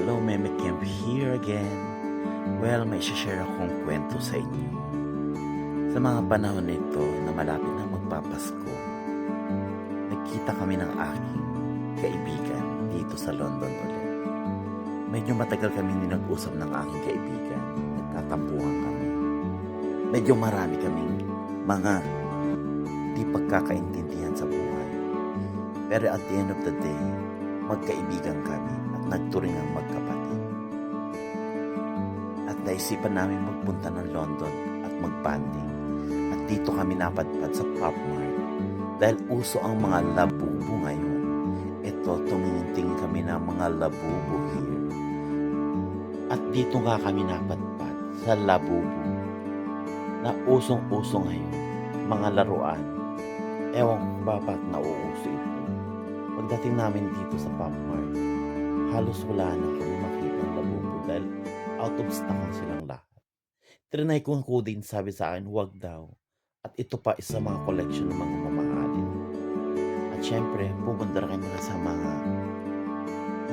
Hello, Meme Camp here again. Well, may share akong kwento sa inyo. Sa mga panahon nito na malapit na magpapasko, nagkita kami ng aking kaibigan dito sa London ulit. Medyo matagal kami nag-usap ng aking kaibigan. Nagtatampuhan kami. Medyo marami kaming mga di pagkakaintindihan sa buhay. Pero at the end of the day, magkaibigan kami at nagturing ang magkapatid. At naisipan namin magpunta ng London at mag-banding. At dito kami napadpad sa Pop Mart. Dahil uso ang mga labubo ngayon. Ito, tumingin kami ng mga labubo here. At dito nga kami napadpad sa labubo na usong-uso ngayon. Mga laruan. Ewan ko ba ba't nauuso ito. Pagdating namin dito sa Pop Mart, halos wala na kami makita ng labubo dahil out of stock ang silang lahat. Trinay kong din, sabi sa akin, huwag daw. At ito pa isa mga collection ng mga mamahalin. At syempre, pupunta rin kami sa mga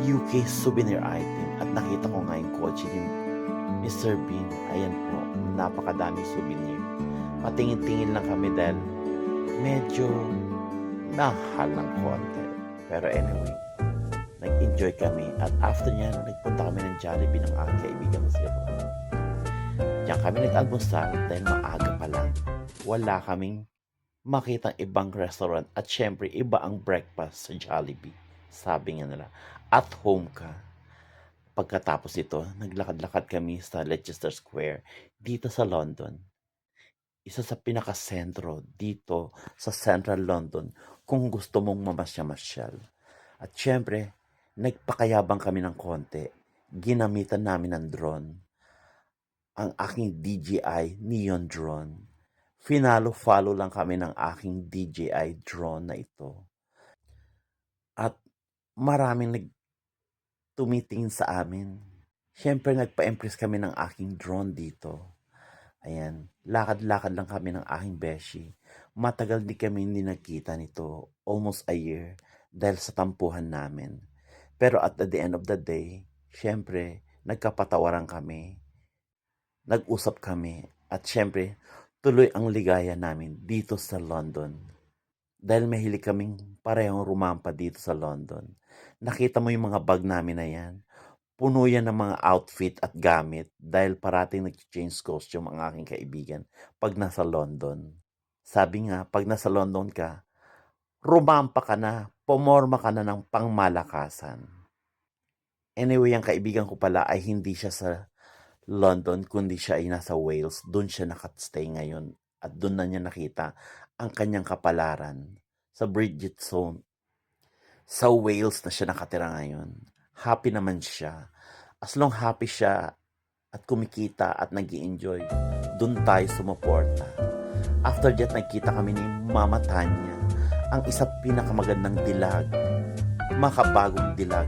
UK souvenir item. At nakita ko nga yung kotse ni Mr. Bean. Ayan po, napakadaming souvenir. Patingin-tingin lang kami dahil medyo mahal ng konti. Pero anyway, nag-enjoy kami. At after niyan, nagpunta kami ng Jollibee ng aking kaibigan si Ron. Diyan kami nag-almusal dahil maaga pa lang. Wala kaming makitang ibang restaurant. At syempre, iba ang breakfast sa Jollibee. Sabi nga nila, at home ka. Pagkatapos ito, naglakad-lakad kami sa Leicester Square dito sa London. Isa sa pinakasentro dito sa Central London kung gusto mong mamasya-masyal. At syempre, nagpakayabang kami ng konti. Ginamitan namin ng drone. Ang aking DJI Neon drone. Finalo-follow lang kami ng aking DJI drone na ito. At maraming tumitingin sa amin. Syempre, nagpa-impress kami ng aking drone dito. Ayan, lakad-lakad lang kami ng aking beshi. Matagal di kami hindi nagkita nito, almost a year, dahil sa tampuhan namin. Pero at the end of the day, syempre, nagkapatawaran kami, nag-usap kami, at syempre, tuloy ang ligaya namin dito sa London. Dahil mahilig kaming parehong rumampa dito sa London. Nakita mo yung mga bag namin na yan. Puno yan ng mga outfit at gamit dahil parating nag-change costume ang aking kaibigan pag nasa London. Sabi nga, pag nasa London ka, rumampa ka na, pumorma ka na ng pangmalakasan. Anyway, ang kaibigan ko pala ay hindi siya sa London, kundi siya ay nasa Wales. Doon siya nakastay ngayon at doon na niya nakita ang kanyang kapalaran sa Bridgetstone. Sa Wales na siya nakatira ngayon. Happy naman siya. As long happy siya at kumikita at nag-i-enjoy, dun tayo sumuporta. After that, nagkita kami ni Mama Tanya, ang isa pinakamagandang dilag, makabagong dilag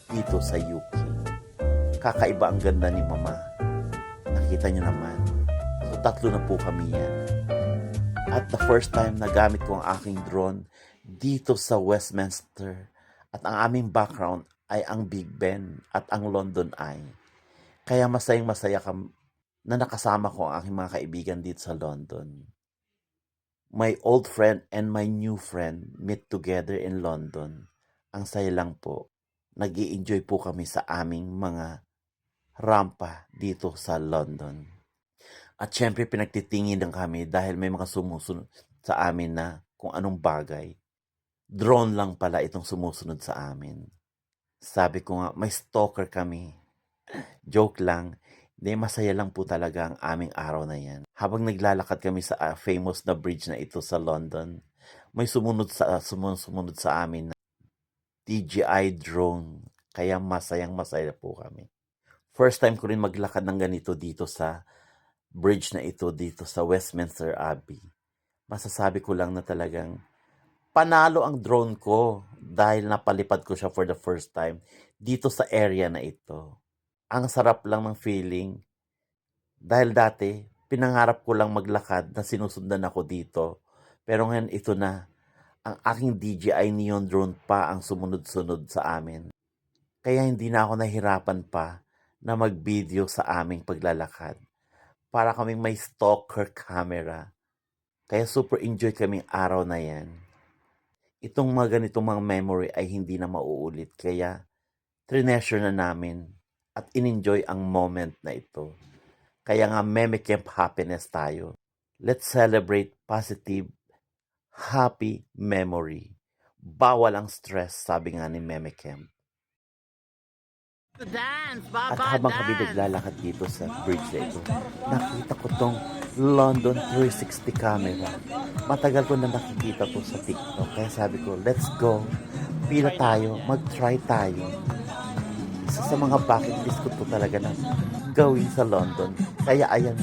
dito sa UK. Kakaiba ang ganda ni Mama. Nakita niyo naman. So, 3 na po kami yan. At the first time na gamit ko ang aking drone dito sa Westminster at ang aming background ay ang Big Ben at ang London Eye. Kaya masayang-masaya na nakasama ko ang aking mga kaibigan dito sa London. My old friend and my new friend meet together in London. Ang saya lang po. Nag-i-enjoy po kami sa aming mga rampa dito sa London. At syempre pinagtitingin lang kami dahil may mga sumusunod sa amin na kung anong bagay. Drone lang pala itong sumusunod sa amin. Sabi ko nga, may stalker kami. Joke lang. Hindi, masaya lang po talaga ang aming araw na yan. Habang naglalakad kami sa famous na bridge na ito sa London, may sumunod sa amin na DJI drone. Kaya masayang-masaya po kami. First time ko rin maglakad ng ganito dito sa bridge na ito dito sa Westminster Abbey. Masasabi ko lang na talagang panalo ang drone ko dahil napalipad ko siya for the first time dito sa area na ito. Ang sarap lang ng feeling dahil dati pinangarap ko lang maglakad na sinusundan ako dito. Pero ngayon ito na, ang aking DJI Neon drone pa ang sumunod-sunod sa amin. Kaya hindi na ako nahirapan pa na mag-video sa aming paglalakad. Para kaming may stalker camera. Kaya super enjoy kaming araw na yan. Itong mga ganitong mga memory ay hindi na mauulit. Kaya treasure na namin at in-enjoy ang moment na ito. Kaya nga meme camp happiness tayo. Let's celebrate positive, happy memory. Bawal ang stress, sabi nga ni Meme Camp. At habang kami naglalakad dito sa bridge na ito, nakita ko tong London 360 camera. Matagal ko na nakikita to sa TikTok. Kaya sabi ko, let's go. Pila tayo, mag-try tayo. Isa sa mga bucket list ko to talaga na gawin sa London. Kaya ayan,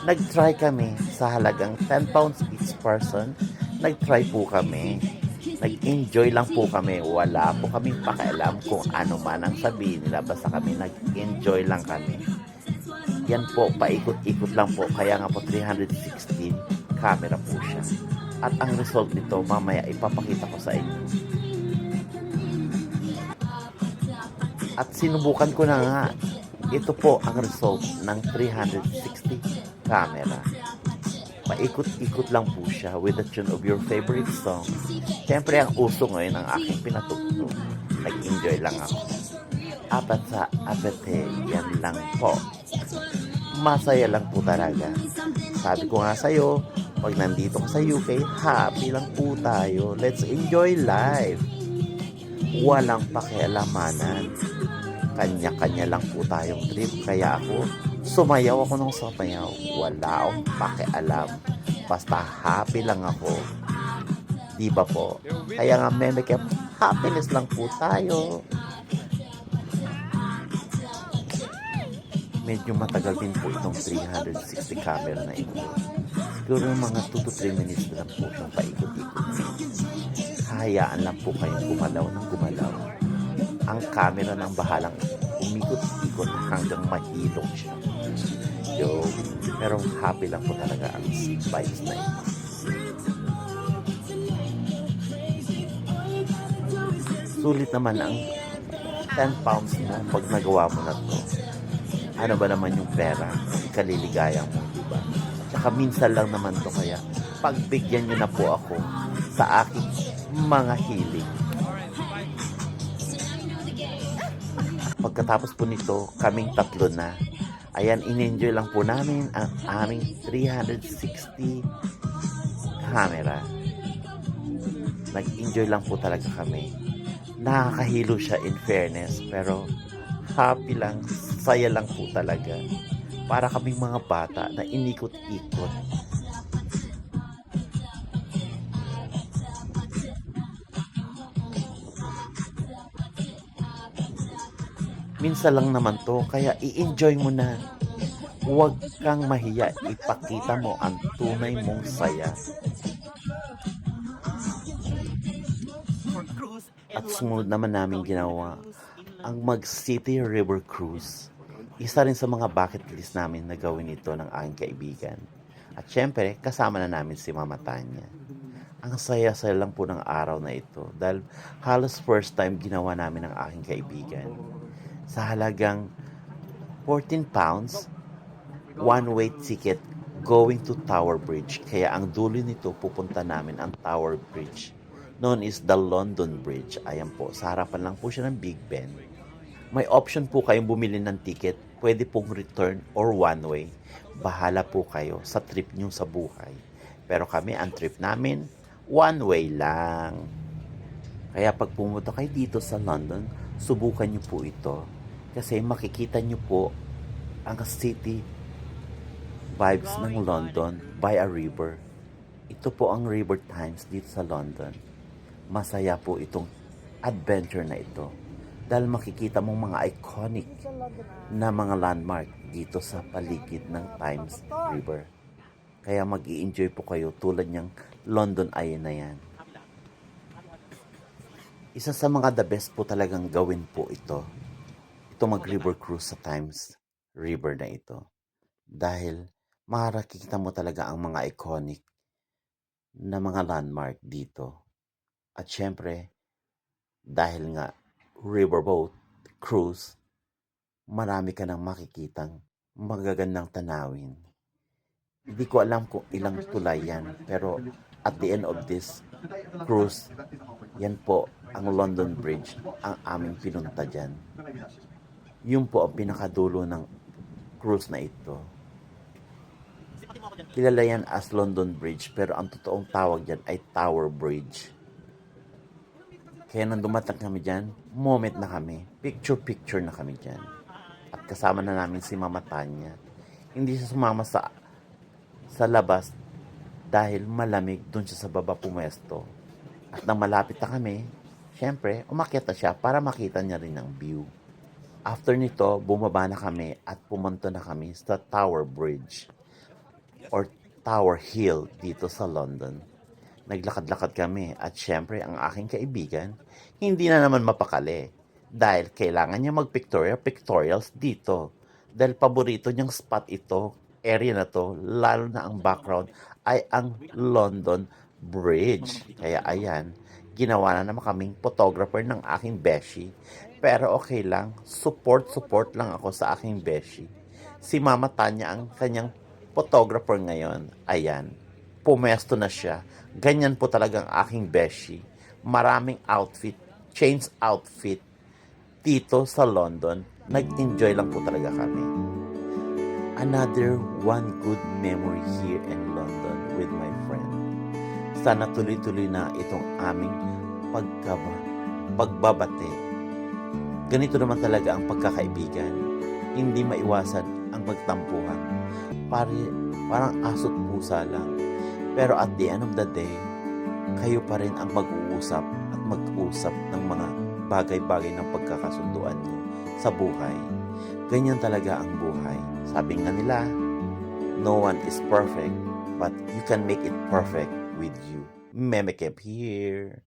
nag-try kami sa halagang 10 pounds each person. Nag-try po kami. Nag-enjoy lang po kami. Wala po kaming pakialam kung ano man ang sabihin nila. Basta kami nag-enjoy lang kami. Yan po, paikot-ikot lang po. Kaya nga po 316 camera po siya. At ang result nito, mamaya ipapakita ko sa inyo. At sinubukan ko na nga. Ito po ang result ng 360 camera. Paikot-ikot lang po siya with the tune of your favorite song. Siyempre, ang uso ngayon ang aking pinatugtog. Nag-enjoy lang ako. Apat sa apete, yan lang po. Masaya lang po talaga. Sabi ko nga sa'yo, pag nandito ka sa UK, happy lang po tayo. Let's enjoy life. Walang pakialamanan. Kanya-kanya lang po tayong trip. Kaya ako, sumayaw ako ng sumayaw. Wala akong pakialam. Basta happy lang ako. Di ba po? Kaya nga meme camp, happiness lang po tayo. Medyo matagal din po itong 360 camera na ito. Siguro mga 2 to 3 minutes lang po siyang paikot-ikot. Hayaan lang po kayong gumalaw ng gumalaw. Ang camera ng bahalang umikot-ikot hanggang mahilong siya. Pero happy lang po talaga ang vibes na ito. Sulit naman ang 10 pounds mo pag nagawa mo na to. Ano ba naman yung pera? Ikaliligaya mo, diba? Tsaka minsan lang naman to, kaya pagbigyan nyo na po ako sa aking mga hiling. Pagkatapos po nito, kaming tatlo na. Ayan, in-enjoy lang po namin ang aming 360 camera. Nag-enjoy lang po talaga kami. Nakakahilo siya in fairness, pero happy lang, saya lang po talaga. Para kaming mga bata na inikot-ikot. Minsan lang naman to, kaya i-enjoy mo na. Huwag kang mahiya, ipakita mo ang tunay mong saya. At sumunod naman namin ginawa ang mag-City River Cruise. Isa rin sa mga bucket list namin na gawin ito ng aking kaibigan. At syempre, kasama na namin si Mama Tanya. Ang saya-saya lang po ng araw na ito dahil halos first time ginawa namin ng aking kaibigan. Sa halagang 14 pounds, one-way ticket going to Tower Bridge. Kaya ang dulo nito pupunta namin ang Tower Bridge. Known is the London Bridge. Ayan po, sa harapan lang po siya ng Big Ben. May option po kayong bumili ng ticket. Pwede pong return or one-way. Bahala po kayo sa trip nyo sa buhay. Pero kami, ang trip namin, one-way lang. Kaya pag pumunta kayo dito sa London, subukan nyo po ito. Kasi makikita nyo po ang city vibes ng London by a river. Ito po ang River Thames dito sa London. Masaya po itong adventure na ito. Dahil makikita mong mga iconic na mga landmark dito sa paligid ng Thames River. Kaya mag-i-enjoy po kayo tulad niyang London Eye na yan. Isa sa mga the best po talagang gawin po ito. Ito mag-river cruise sa Thames River na ito. Dahil makikita mo talaga ang mga iconic na mga landmark dito. At syempre, dahil nga riverboat, cruise, marami ka nang makikitang magagandang tanawin. Hindi ko alam kung ilang tulay yan, pero at the end of this cruise, yan po ang London Bridge, ang aming pinunta dyan. Yun po ang pinakadulo ng cruise na ito. Kilala yan as London Bridge, pero ang totoong tawag dyan ay Tower Bridge. Kaya nang dumating kami dyan, moment na kami, picture-picture na kami dyan. At kasama na namin si Mama Tanya. Hindi siya sumama sa labas dahil malamig, doon siya sa baba pumesto. At nang malapit na kami, syempre, umakyat na siya para makita niya rin ang view. After nito, bumaba na kami at pumunta na kami sa Tower Bridge or Tower Hill dito sa London. Naglakad-lakad kami at syempre ang aking kaibigan hindi na naman mapakali dahil kailangan niya mag-pictorials dito dahil paborito niyang spot ito, area na to, lalo na ang background ay ang London Bridge. Kaya ayan, ginawa na naman kaming photographer ng aking beshi. Pero okay lang, support lang ako sa aking beshi. Si Mama Tanya ang kanyang photographer ngayon. Ayan, pumesto na siya. Ganyan po talagang aking beshi. Maraming outfit, change outfit dito sa London. Nag-enjoy lang po talaga kami. Another one good memory here in London with my friend. Sana tuloy-tuloy na itong aming pagbabate. Ganito naman talaga ang pagkakaibigan. Hindi maiwasan ang magtampuhan. Parang aso't pusa lang. Pero at the end of the day, kayo pa rin ang mag-uusap at mag-usap ng mga bagay-bagay ng pagkakasunduan nyo sa buhay. Ganyan talaga ang buhay. Sabi nga nila, no one is perfect, but you can make it perfect with you. Meme Kep here.